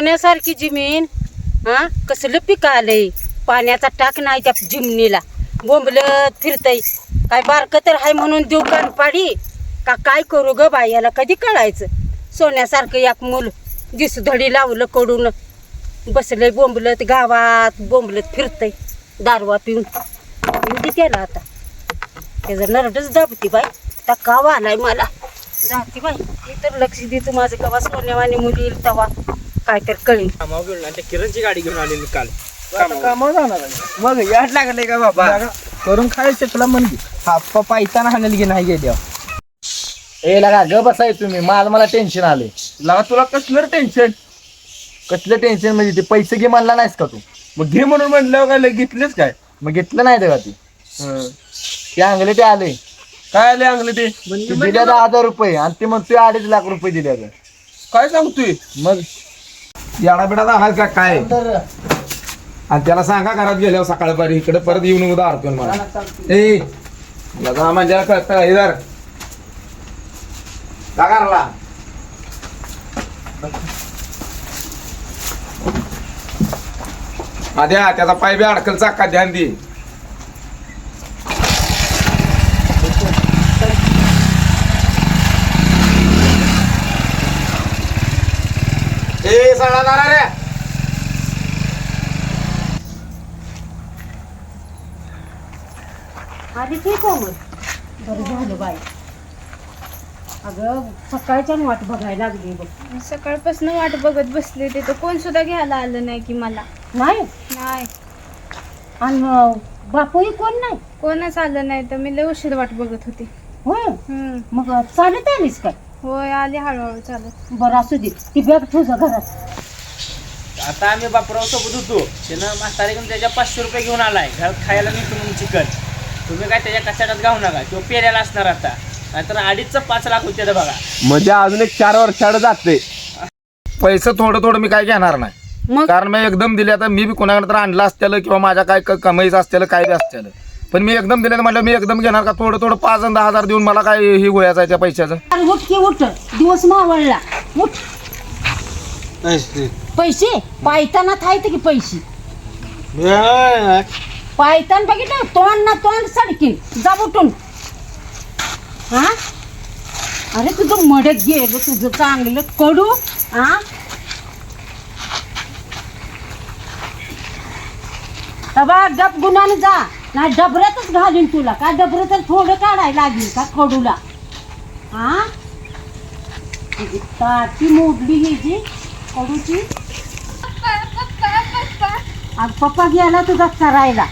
सोन्यासारखी जमीन, हा कसलं पीक आलंय, पाण्याचा टाक नाही त्या जिमनीला, बोंबलत फिरतय. काय बारकं तर हाय म्हणून देऊ कानपाडी का काय करू ग बाई, याला कधी कळायचं. सोन्यासारखं एक मूल दिसधडी लावलं कडून बसलंय बोंबलत, गावात बोंबलत फिरतय दारवा पिऊन. येऊ त्याला आता, त्याचं नरडच दाबती बाई. आता कावा आलाय मला, जाती बाई. मी तर लक्ष देतो माझं, कवा सोन्यावानी मुली येईल तवा काय तर कळेल. कामावर गेलो ना, त्या किरणची गाडी घेऊन आलेली काल. कामावर जाणार आहे. मग याड लागले का बाबा, करून खायचं तुला म्हणजे हाप्पा पायताना हाणल की नाही गेल्या. ए लगा ग बसाय तुम्ही, मला टेन्शन आले. लगा तुला कसलं टेन्शन? कसलं टेन्शन म्हणजे ते पैसे घे म्हणला नाहीस का तू? मग घे म्हणून म्हणलं काय घेतलेच काय? मग घेतलं नाही का ती? ते अंगले ते आले, काय आले अंगले ते? दिल्या 10,000 रुपये आणि ते म्हणतोय 2.5 लाख रुपये दिल्या. काय सांगतोय? मग याडा बिडा दाखल का काय? आणि त्याला सांगा घरात गेल्यावर सकाळपारी इकडे परत येऊन उदा अर्पण मला. ए लगा म्हणजे कळतं इधर दागारला आद्या त्याचा पाय बी अडकल चाका ध्यान दे. ए सगळा दारा रे. आधी ठीक हो मग, बरं झालं बाई. अगं सकाळच्या वाट बघायला लागली बघ. सकाळपासून वाट बघत बसले, ते तर कोण सुद्धा घ्यायला आलं नाही की मला. नाही नाही, आणि बापूही कोण नाही. कोणच आलं नाही, तर मी लय उशीर वाट बघत होती. होय, मग चालत आलीस काय? होय, आले हळूहळू चालत. बरं असू दे, ती बॅग तुझ्या घरात. आता आम्ही बापराव सोबत होतो, त्यानं म्हातारीकडून त्याच्या 500 रुपये घेऊन आलाय घरात खायला नाही म्हणून चिकन. तुम्ही काय त्याच्या कचाट्यात गाऊ नका, तो पेऱ्याला असणार आता. नाहीतर 2.5चं 5 लाख होते बघा. म्हणजे अजून एक 4 वर्षाड जाते. पैसे थोडं मी काय घेणार नाही, मग कारण मी एकदम दिले. आता मी बी कोणाकडे तर आणलं असतेलं किंवा माझ्या काय कमाईचं असतेलं काय बी असतेलं, पण मी एकदम दिले म्हटलं मी एकदम घेणार का? थोडं 5 आणि 10,000 देऊन मला काय ही गोयाचं त्या पैशाचं? अरे उठ की उठ, दिवस मावळला. उठ. पैसे पायतानात आहेत की पैसे? पायतान बघितलं, तोंड ना तोंड सडकी जा उठून. हा, अरे तुझं मडक गेलं, तुझं चांगलं कडू. हा, तबा डब गुन्हाने जा, नाही डबऱ्यातच घालीन तुला. काय डबरं तर थोडं काढायला लागेल का कडूला? हा, ताटी मोडली ही जी कडूची. आज पप्पा गेला तुझा चरायला.